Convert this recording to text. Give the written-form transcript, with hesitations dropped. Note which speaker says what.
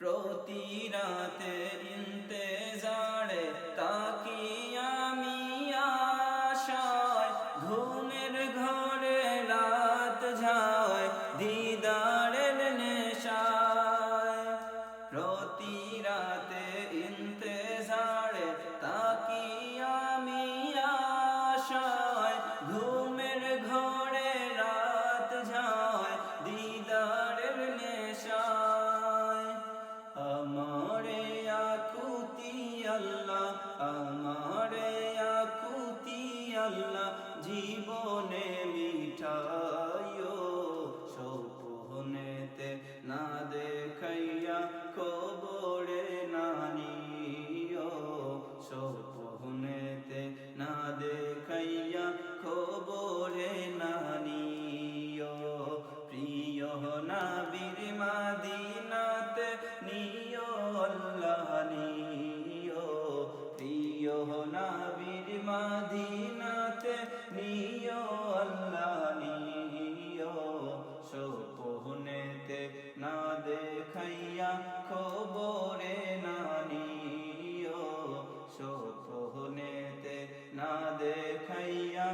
Speaker 1: প্রতি রাতে ইন্তেজারে তাকি আমি আশায়, ঘুমের ঘরে রাত যায় দিদারের নেশায়। প্রতি রাতে ইন্তেজারে তাকি আমি আশায়, ঘুমের ঘরে রাত যায় দিদারের নেশায়। আমারে আকুতি আল্লাহ, আমারে আকুতি আল্লাহ, জীবনে মিঠাইও স্বপ্নেতে না দেখাইয়া কবরে না নিও, স্বপ্নেতে না দেখাইয়া কবরে না নিও। প্রিয় নবীর মদিনাতে নিও আল্লাহ নিও, প্রিয় নবীর মদিনাতে নিও আল্লাহ নিও। স্বপ্নেতে না দেখাইয়া কবরে না নিও, স্বপ্নেতে না দেখাইয়া